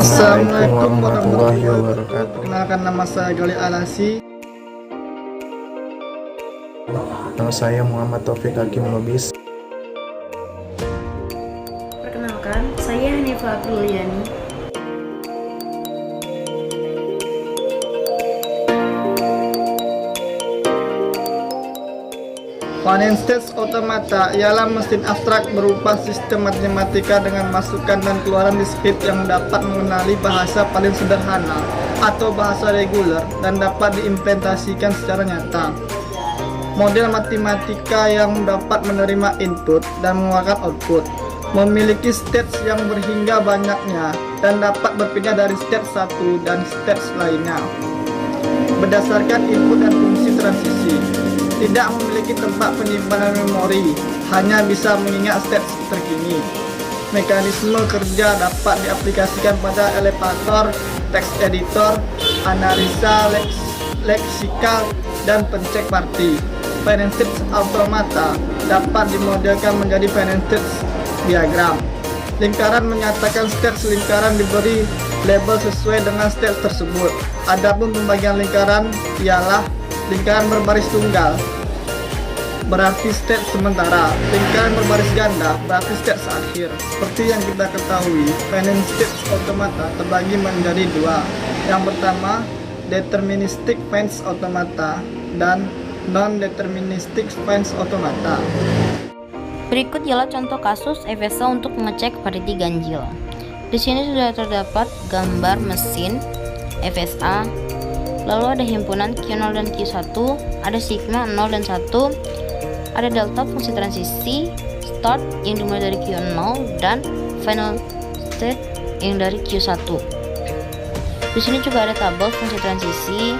Assalamualaikum warahmatullahi wabarakatuh. Perkenalkan, nama saya Gali Alasi. Nama saya Muhammad Taufik Hakim Lubis. Perkenalkan, saya Hanifah Abduliani. Finite State Automata ialah mesin abstrak berupa sistem matematika dengan masukan dan keluaran diskrit yang dapat mengenali bahasa paling sederhana atau bahasa reguler dan dapat diimplementasikan secara nyata. Model matematika yang dapat menerima input dan mengeluarkan output, memiliki states yang berhingga banyaknya dan dapat berpindah dari state satu dan state lainnya berdasarkan input dan fungsi transisi. Tidak memiliki tempat penyimpanan memori, hanya bisa mengingat state terkini. Mekanisme kerja dapat diaplikasikan pada elevator, text editor, analisa leksikal, dan pencek party. Finite State Automata dapat dimodelkan menjadi Finite State diagram. Lingkaran menyatakan state lingkaran diberi label sesuai dengan state tersebut. Adapun pembagian lingkaran ialah lingkaran berbaris tunggal berarti state sementara, lingkaran berbaris ganda berarti state akhir. Seperti yang kita ketahui, Finite State Automata terbagi menjadi dua. Yang pertama, Deterministic Finite Automata dan Non-Deterministic Finite Automata. Berikut ialah contoh kasus FSA untuk mengecek variety ganjil. Di sini sudah terdapat gambar mesin FSA, lalu ada himpunan Q0 dan Q1, ada sigma 0 dan 1, ada delta fungsi transisi, start yang dimulai dari Q0 dan final state yang dari Q1. Di sini juga ada tabel fungsi transisi.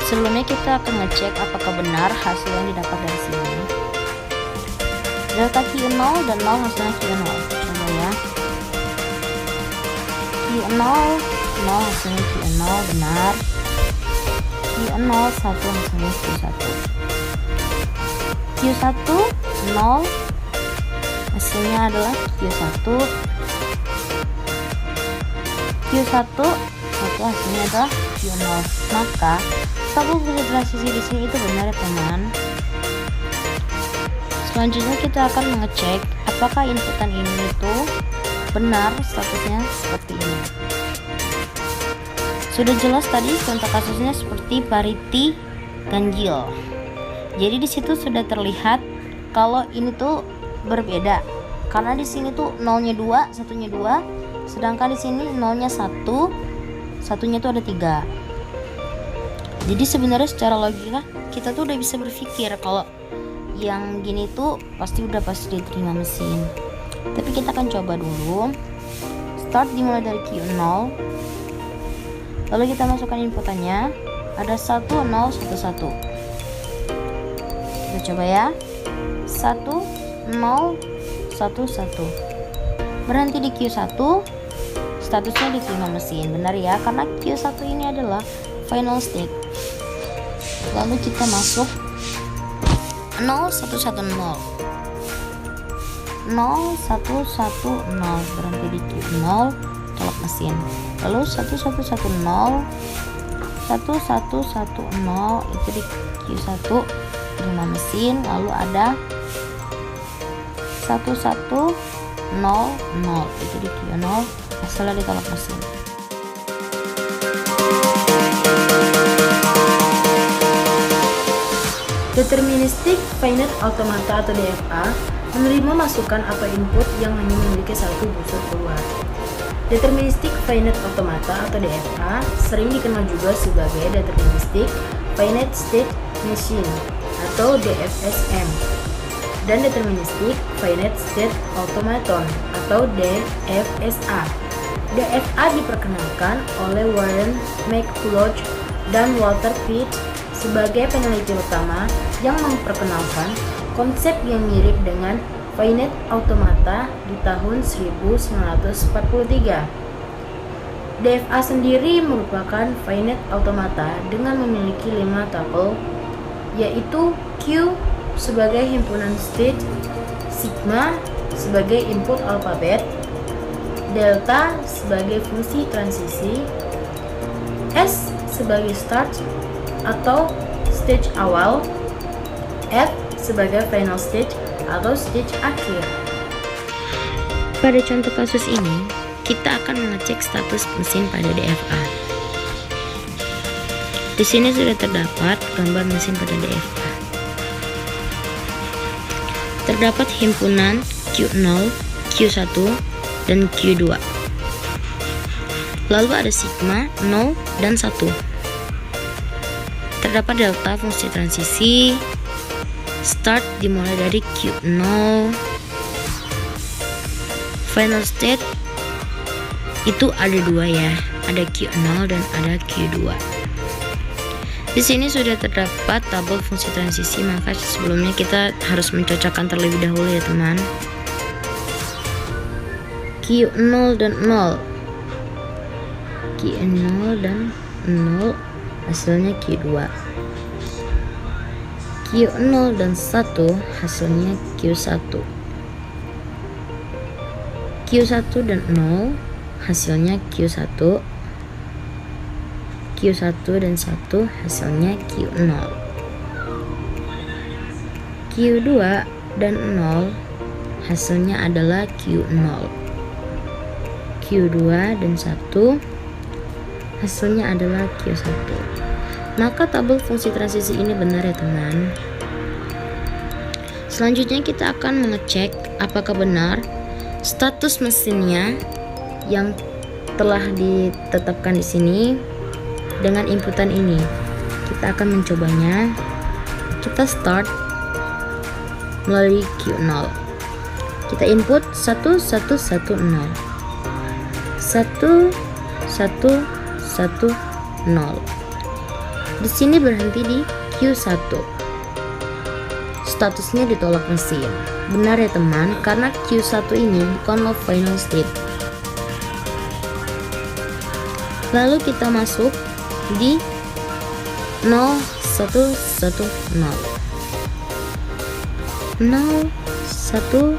Sebelumnya kita akan ngecek apakah benar hasil yang didapat dari sini. Delta Q0 dan 0 hasilnya Q0. Coba ya. Q0 0 hasilnya Q0 benar. Q0 1 hasilnya Q1. Q1 0 hasilnya adalah Q1. Q1 1 hasilnya adalah Q0. Maka tabel fungsi transisi di sini itu benar ya teman. Selanjutnya kita akan mengecek apakah inputan ini itu benar statusnya seperti ini. Sudah jelas tadi contoh kasusnya seperti parity ganjil. Jadi di situ sudah terlihat kalau ini tuh berbeda. Karena di sini tuh nolnya 2, satunya 2, sedangkan di sini nolnya 1, satunya tuh ada 3. Jadi sebenarnya secara logika kita tuh udah bisa berpikir kalau yang gini tuh pasti diterima mesin. Tapi kita akan coba dulu. Start dimulai dari Q0. Lalu kita masukkan inputannya. Ada 1 0 1 1. Kita coba ya. 1 0 1 1. Berhenti di Q1. Statusnya diterima mesin. Benar ya, karena Q1 ini adalah final state. Lalu kita masuk 0 1 1 0 0 1 1 0, berhenti di Q0, tolak mesin. Lalu 1 1 1 0 1 1 1 0 itu di Q1 terima mesin. Lalu ada 1 1 0 0 itu di Q0, hasilnya ditolak mesin. Deterministic Finite Automata atau DFA menerima masukan atau input yang hanya memiliki satu busur keluar. Deterministic Finite Automata atau DFA sering dikenal juga sebagai Deterministic Finite State Machine atau DFSM dan Deterministic Finite State Automaton atau DFSA. DFA diperkenalkan oleh Warren McCulloch dan Walter Pitt sebagai peneliti utama yang memperkenalkan konsep yang mirip dengan Finite Automata di tahun 1943. DFA sendiri merupakan Finite Automata dengan memiliki 5 tuple, yaitu Q sebagai himpunan state, sigma sebagai input alfabet, delta sebagai fungsi transisi, S sebagai start atau stage awal, F sebagai final stage atau stage akhir. Pada contoh kasus ini, kita akan mengecek status mesin pada DFA. Di sini sudah terdapat gambar mesin pada DFA. Terdapat himpunan Q0, Q1, dan Q2. Lalu ada sigma, 0, dan 1. Terdapat delta fungsi transisi, start dimulai dari Q0, final state itu ada dua ya, ada Q0 dan ada Q2. Di sini sudah terdapat tabel fungsi transisi, maka sebelumnya kita harus mencocokkan terlebih dahulu ya teman. Q0 dan 0, Q0 dan 0 hasilnya Q2, Q0 dan 1 hasilnya Q1, Q1 dan 0 hasilnya Q1, Q1 dan 1 hasilnya Q0, Q2 dan 0 hasilnya adalah Q0, Q2 dan 1 hasilnya adalah Q1. Maka tabel fungsi transisi ini benar ya teman. Selanjutnya kita akan mengecek apakah benar status mesinnya yang telah ditetapkan di sini dengan inputan ini. Kita akan mencobanya. Kita start melalui Q0. Kita input 1110 1110. Di sini berhenti di Q1. Statusnya ditolak mesin. Benar ya teman, karena Q1 ini bukanlah final state. Lalu kita masuk di 0110. 0110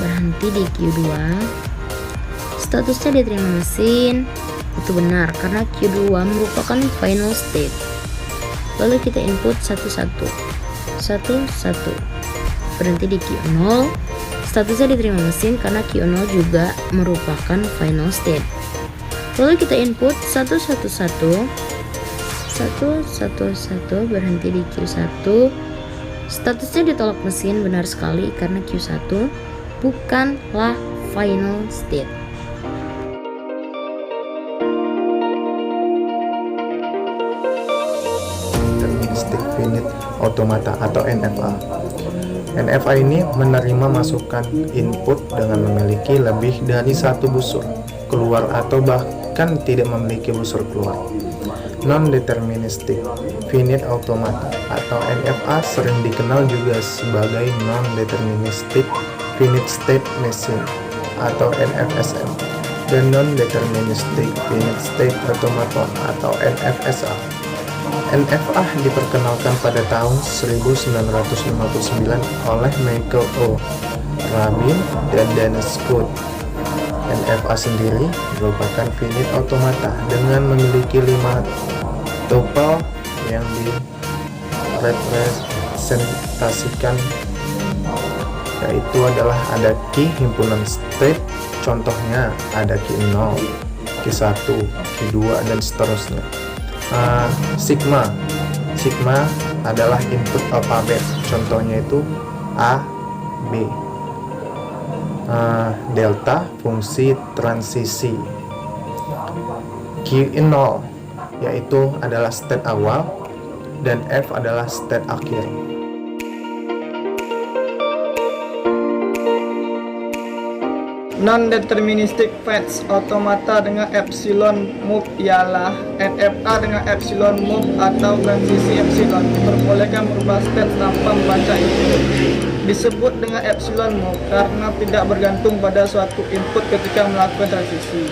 berhenti di Q2. Statusnya diterima mesin. Itu benar karena Q2 merupakan final state. Lalu kita input 11 berhenti di Q0. Statusnya diterima mesin karena Q0 juga merupakan final state. Lalu kita input 111 berhenti di Q1. Statusnya ditolak mesin, benar sekali karena Q1 bukanlah final state. Deterministic Finite Automata atau NFA. NFA ini menerima masukan input dengan memiliki lebih dari satu busur keluar atau bahkan tidak memiliki busur keluar. Non-Deterministic Finite Automata atau NFA sering dikenal juga sebagai Non-Deterministic Finite State Machine atau NFSM dan Non-Deterministic Finite State Automaton atau NFSA. NFA diperkenalkan pada tahun 1959 oleh Michael O. Rabin dan Dennis Cote. NFA sendiri merupakan finite automata dengan memiliki 5 tupel yang direpresentasikan, yaitu adalah ada key himpunan state, contohnya ada key 0, key 1, key 2 dan seterusnya. Sigma adalah input alfabet, contohnya itu A, B. Delta fungsi transisi. Q0 yaitu adalah state awal dan F adalah state akhir. Non-deterministic phase automata dengan epsilon move ialah NFA dengan epsilon move atau transisi epsilon diperbolehkan merubah state tanpa membaca input. Disebut dengan epsilon move karena tidak bergantung pada suatu input ketika melakukan transisi.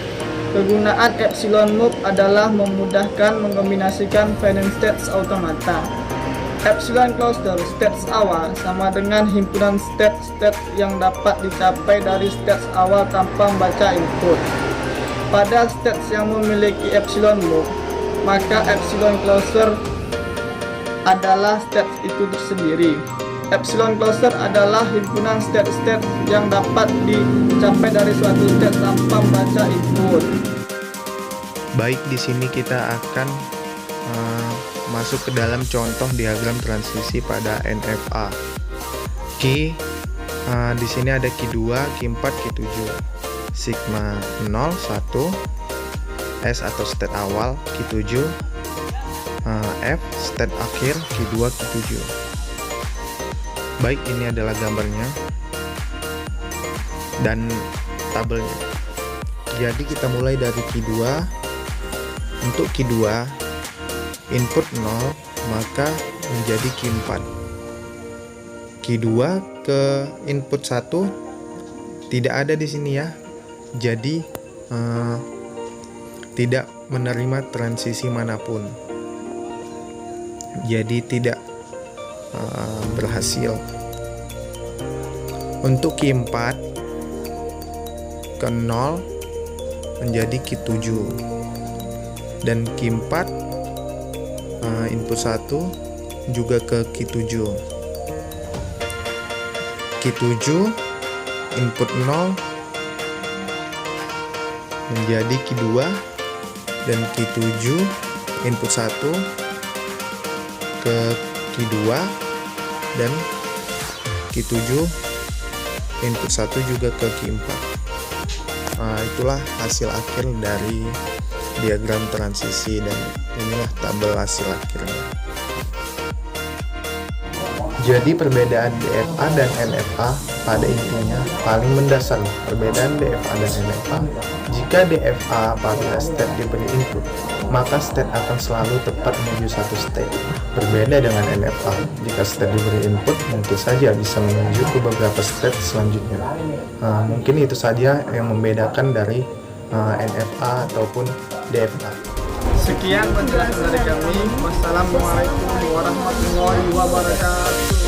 Kegunaan epsilon move adalah memudahkan mengkombinasikan finite states automata. Epsilon cluster stage awal sama dengan himpunan state yang dapat dicapai dari stage awal tanpa membaca input. Pada stage yang memiliki epsilon loop, maka epsilon cluster adalah stage itu tersendiri. Epsilon cluster adalah himpunan state yang dapat dicapai dari suatu state tanpa membaca input. Baik, di sini kita akan masuk ke dalam contoh diagram transisi pada NFA. Key di sini ada Q2, Q4, Q7. Sigma 0, 1, S atau state awal, Q7, F state akhir, Q2, Q7. Baik, ini adalah gambarnya dan tabelnya. Jadi kita mulai dari Q2. Untuk Q2 input 0, maka menjadi Q4. Q2 ke input 1 tidak ada di sini ya. Jadi tidak menerima transisi manapun. Jadi tidak berhasil. Untuk Q4 ke 0 menjadi Q7. Dan Q4 input 1 juga ke Q7. Q7 input 0 menjadi Q2 dan Q7 input 1 ke Q2 dan Q7 input 1 juga ke Q4. Itulah hasil akhir dari diagram transisi dan inilah tabel hasil akhirnya. Jadi perbedaan DFA dan NFA pada intinya paling mendasar. Perbedaan DFA dan NFA, jika DFA apabila state diberi input, maka state akan selalu tepat menuju satu state. Berbeda dengan NFA, jika state diberi input mungkin saja bisa menuju ke beberapa state selanjutnya. Mungkin itu saja yang membedakan dari NFA ataupun DFA. Sekian penjelasan dari kami. Wassalamualaikum warahmatullahi wabarakatuh.